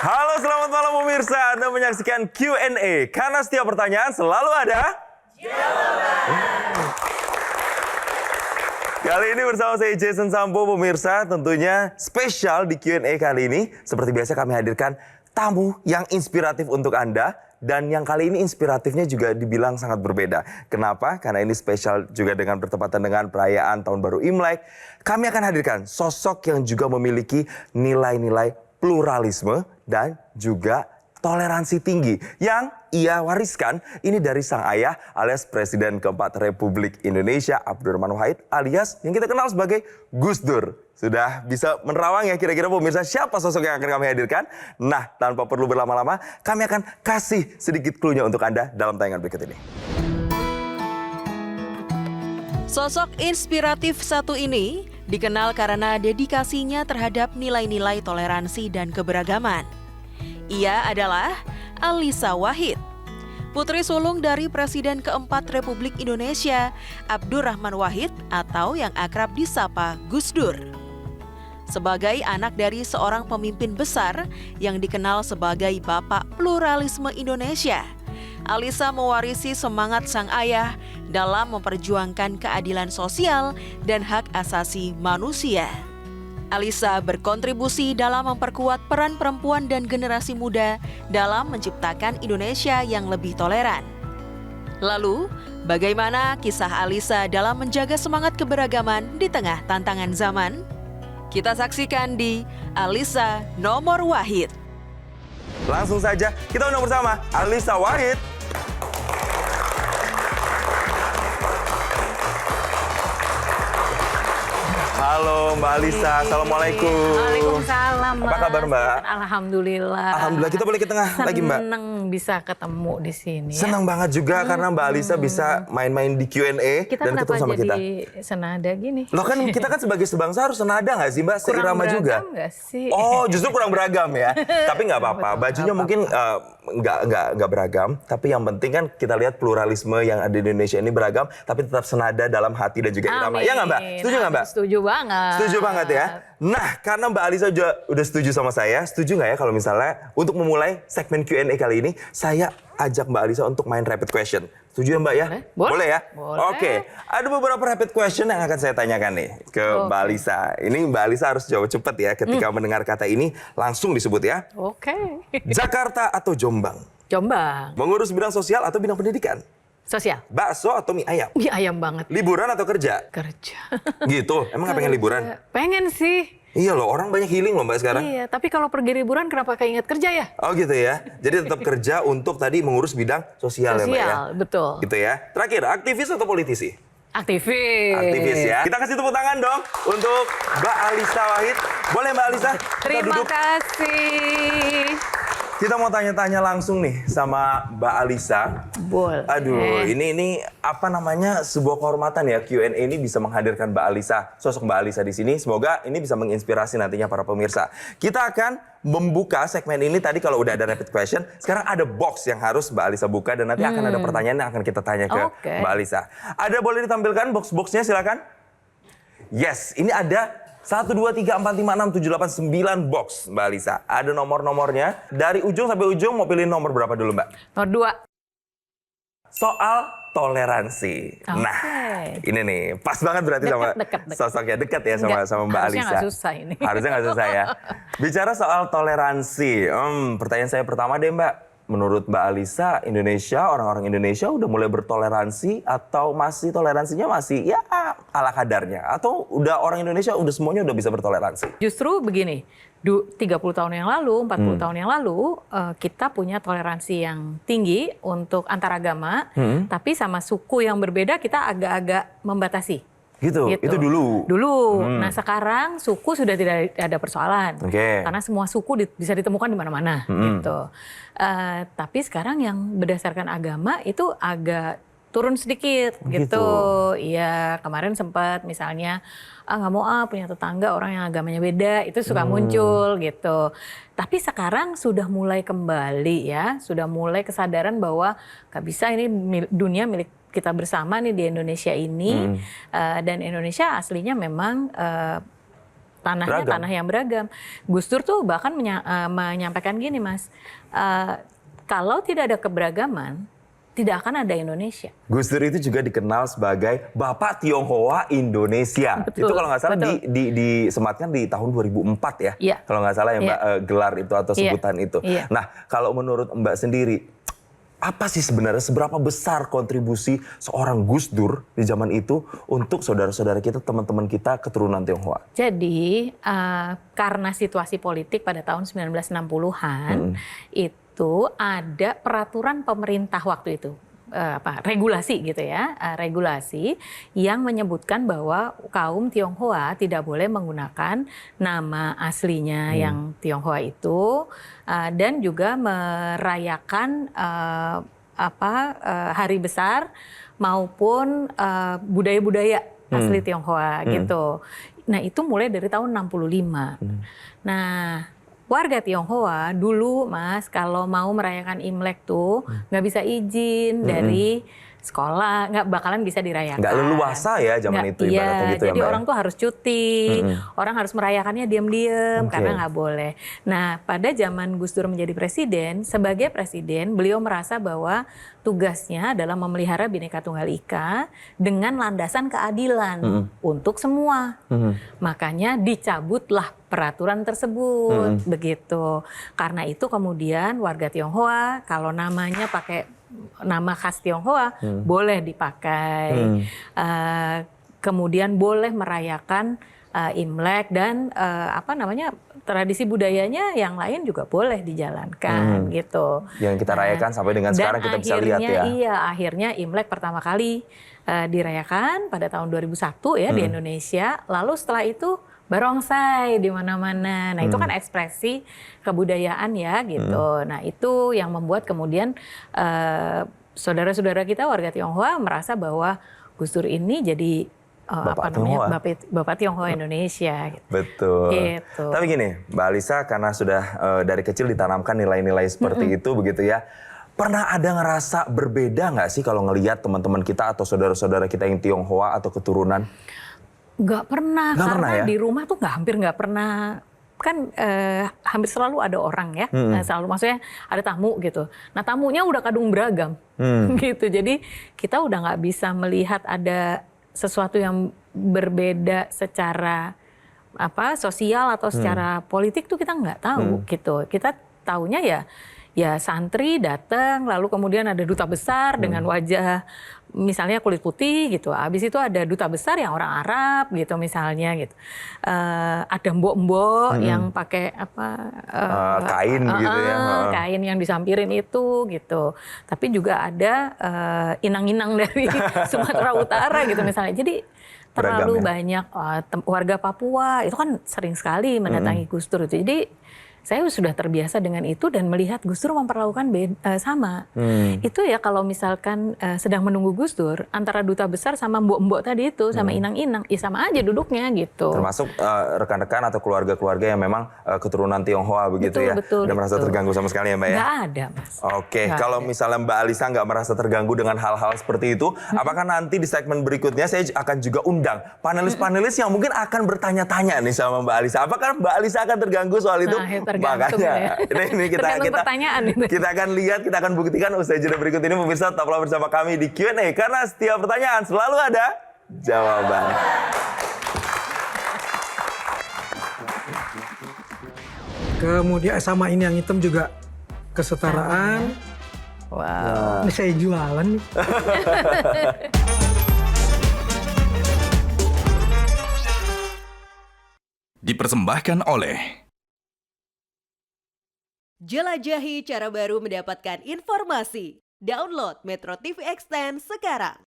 Halo, selamat malam pemirsa. Anda menyaksikan Q&A karena setiap pertanyaan selalu ada jawaban. Kali ini bersama saya Jason Sampo pemirsa, tentunya spesial di Q&A kali ini. Seperti biasa kami hadirkan tamu yang inspiratif untuk Anda. Dan yang kali ini inspiratifnya juga dibilang sangat berbeda. Kenapa? Karena ini spesial juga dengan bertepatan dengan perayaan Tahun Baru Imlek. Kami akan hadirkan sosok yang juga memiliki nilai-nilai pluralisme dan juga toleransi tinggi yang ia wariskan ini dari sang ayah alias Presiden keempat Republik Indonesia Abdurrahman Wahid alias yang kita kenal sebagai Gus Dur. Sudah bisa menerawang ya kira-kira pemirsa siapa sosok yang akan kami hadirkan? Nah, tanpa perlu berlama-lama, kami akan kasih sedikit clue-nya untuk Anda dalam tayangan berikut ini. Sosok inspiratif satu ini dikenal karena dedikasinya terhadap nilai-nilai toleransi dan keberagaman. Ia adalah Alisa Wahid, putri sulung dari Presiden keempat Republik Indonesia, Abdurrahman Wahid atau yang akrab disapa Gus Dur. Sebagai anak dari seorang pemimpin besar yang dikenal sebagai Bapak Pluralisme Indonesia, Alisa mewarisi semangat sang ayah dalam memperjuangkan keadilan sosial dan hak asasi manusia. Alisa berkontribusi dalam memperkuat peran perempuan dan generasi muda dalam menciptakan Indonesia yang lebih toleran. Lalu, bagaimana kisah Alisa dalam menjaga semangat keberagaman di tengah tantangan zaman? Kita saksikan di Alisa Nomor Wahid. Langsung saja kita undang bersama Alisa Wahid. Halo Mbak Alisa, Assalamualaikum. Waalaikumsalam. Apa kabar Mbak? Alhamdulillah. Alhamdulillah, kita boleh ke tengah lagi Mbak. Seneng bisa ketemu di sini. Senang banget juga karena Mbak Alisa bisa main-main di Q&A dan ketemu sama kita. Jadi senada gini? Loh kan kita kan sebagai sebangsa harus senada nggak sih Mbak? Seirama juga. Kurang beragam nggak sih? Oh justru kurang beragam ya. Tapi nggak apa-apa. Bajunya mungkin nggak beragam. Tapi yang penting kan kita lihat pluralisme yang ada di Indonesia ini beragam. Tapi tetap senada dalam hati dan juga irama. Ya nggak Mbak? Setuju nggak Mbak? Setuju banget. Setuju banget ya. Nah, karena Mbak Alisa juga udah setuju sama saya, setuju nggak ya kalau misalnya untuk memulai segmen Q&A kali ini, saya ajak Mbak Alisa untuk main rapid question. Setuju ya Mbak ya? Boleh ya? Boleh. Oke, ada beberapa rapid question yang akan saya tanyakan nih ke Mbak Alisa. Ini Mbak Alisa harus jawab cepat ya ketika mendengar kata ini, langsung disebut ya. Oke. Jakarta atau Jombang? Jombang. Mengurus bidang sosial atau bidang pendidikan? Sosial. Bakso atau mie ayam? Mie ayam banget. Liburan atau kerja? Kerja. Gitu, emang nggak pengen liburan? Pengen sih. Iya loh, orang banyak healing loh Mbak sekarang. Iya, tapi kalau pergi liburan kenapa keinget kerja ya? Oh gitu ya. Jadi tetap kerja untuk tadi mengurus bidang sosial ya Mbak ya? Sosial, betul. Gitu ya. Terakhir, aktivis atau politisi? Aktivis. Aktivis ya. Kita kasih tepuk tangan dong untuk Mbak Alisa Wahid. Boleh Mbak Alisa? Kita Terima duduk. kasih. Kita mau tanya-tanya langsung nih sama Mbak Alisa. Boleh. Aduh, ini apa namanya sebuah kehormatan ya Q&A ini bisa menghadirkan Mbak Alisa, sosok Mbak Alisa di sini. Semoga ini bisa menginspirasi nantinya para pemirsa. Kita akan membuka segmen ini tadi kalau udah ada rapid question. Sekarang ada box yang harus Mbak Alisa buka dan nanti akan ada pertanyaan yang akan kita tanya ke Mbak Alisa. Ada boleh ditampilkan box-boxnya silakan. Yes, ini ada 1, 2, 3, 4, 5, 6, 7, 8, 9 box Mbak Alisa. Ada nomor-nomornya. Dari ujung sampai ujung mau pilih nomor berapa dulu Mbak? Nomor 2. Soal toleransi. Nah, ini nih pas banget berarti sama sosoknya dekat ya sama Mbak harusnya Alisa. Nggak susah ini. Harusnya nggak susah ya. Bicara soal toleransi, pertanyaan saya pertama deh Mbak. Menurut Mbak Alisa, Indonesia, orang-orang Indonesia udah mulai bertoleransi atau masih toleransinya masih ya ala kadarnya? Atau udah orang Indonesia udah semuanya udah bisa bertoleransi? Justru begini, 30 tahun yang lalu, 40 tahun yang lalu, kita punya toleransi yang tinggi untuk antaragama, tapi sama suku yang berbeda kita agak-agak membatasi. Gitu. Itu dulu? Dulu. Nah sekarang suku sudah tidak ada persoalan. Karena semua suku bisa ditemukan di mana-mana. Gitu. Tapi sekarang yang berdasarkan agama itu agak turun sedikit gitu. Iya, kemarin sempat misalnya nggak mau punya tetangga orang yang agamanya beda, itu suka muncul gitu. Tapi sekarang sudah mulai kembali ya, sudah mulai kesadaran bahwa nggak bisa ini dunia milik kita bersama nih di Indonesia ini. Dan Indonesia aslinya memang tanahnya Beragam. tanah yang beragam. Gus Dur tuh bahkan menyampaikan gini, Mas, kalau tidak ada keberagaman, tidak akan ada Indonesia. Gus Dur itu juga dikenal sebagai Bapak Tionghoa Indonesia. Betul, Itu kalau nggak salah betul. disematkan di tahun 2004 ya. Iya. Kalau nggak salah ya Mbak, gelar itu atau Iya. sebutan itu. Iya. Nah, kalau menurut Mbak sendiri, apa sih sebenarnya seberapa besar kontribusi seorang Gus Dur di zaman itu untuk saudara-saudara kita, teman-teman kita keturunan Tionghoa? Jadi karena situasi politik pada tahun 1960-an itu ada peraturan pemerintah waktu itu, regulasi gitu ya, regulasi yang menyebutkan bahwa kaum Tionghoa tidak boleh menggunakan nama aslinya yang Tionghoa itu, dan juga merayakan hari besar maupun budaya-budaya asli Tionghoa gitu. Nah itu mulai dari tahun 65. Nah warga Tionghoa dulu, Mas, kalau mau merayakan Imlek tuh nggak bisa izin dari sekolah, nggak bakalan bisa dirayakan. Nggak leluasa ya zaman Nggak, itu ibaratnya iya, gitu ya jadi Mbak. orang tuh harus cuti, orang harus merayakannya diam-diam Oke. karena nggak boleh. Nah pada zaman Gus Dur menjadi presiden, sebagai presiden beliau merasa bahwa tugasnya adalah memelihara Bhinneka Tunggal Ika dengan landasan keadilan untuk semua. Makanya dicabutlah peraturan tersebut, begitu. Karena itu kemudian warga Tionghoa kalau namanya pakai nama khas Tionghoa boleh dipakai. Kemudian boleh merayakan Imlek dan tradisi budayanya yang lain juga boleh dijalankan gitu. Yang kita rayakan sampai dengan sekarang kita bisa lihat ya. Iya, akhirnya Imlek pertama kali dirayakan pada tahun 2001 ya di Indonesia. Lalu setelah itu barongsai di mana-mana. Nah, itu kan ekspresi kebudayaan ya gitu. Nah, itu yang membuat kemudian saudara-saudara kita warga Tionghoa merasa bahwa Gus Dur ini jadi Bapak Tionghoa Indonesia. Gitu. Betul. Gitu. Tapi gini, Mbak Alisa karena sudah dari kecil ditanamkan nilai-nilai seperti itu begitu ya. Pernah ada ngerasa berbeda nggak sih kalau ngelihat teman-teman kita atau saudara-saudara kita yang Tionghoa atau keturunan? Nggak pernah, Nggak karena pernah ya? di rumah tuh hampir nggak pernah. Kan hampir selalu ada orang ya, selalu maksudnya ada tamu gitu. Nah tamunya udah kadung beragam gitu. Jadi kita udah nggak bisa melihat ada sesuatu yang berbeda secara sosial atau secara politik tuh kita nggak tahu gitu. Kita taunya ya santri datang, lalu kemudian ada duta besar dengan wajah misalnya kulit putih gitu. Habis itu ada duta besar yang orang Arab gitu misalnya gitu. Ada mbok-mbok yang pakai Kain gitu ya. Kain yang disampirin itu gitu. Tapi juga ada inang-inang dari Sumatera Utara gitu misalnya. Jadi terlalu Beragam ya? banyak warga Papua itu kan sering sekali mendatangi Gus Dur itu. Jadi saya sudah terbiasa dengan itu dan melihat Gus Dur memperlakukan sama. Itu ya kalau misalkan sedang menunggu Gus Dur, antara duta besar sama mbok-mbok tadi itu, sama inang-inang, ya sama aja duduknya gitu. Termasuk rekan-rekan atau keluarga-keluarga yang memang keturunan Tionghoa begitu ya. Betul, Dan merasa terganggu sama sekali ya Mbak ya? Nggak ada, Mas. Oke, Nggak kalau ada. misalnya Mbak Alisa nggak merasa terganggu dengan hal-hal seperti itu, apakah nanti di segmen berikutnya saya akan juga undang panelis-panelis yang mungkin akan bertanya-tanya nih sama Mbak Alisa. Apakah Mbak Alisa akan terganggu soal itu? Nah, ya tergantung Makanya, ya. ini Tergantung pertanyaan itu. kita akan lihat, kita akan buktikan usai jeda berikut ini. Pemirsa, tetaplah bersama kami di Q&A karena setiap pertanyaan selalu ada jawaban. Kemudian sama ini yang hitam juga kesetaraan. Wow. Ini saya jualan nih. Dipersembahkan oleh Jelajahi cara baru mendapatkan informasi. Download Metro TV Extend sekarang.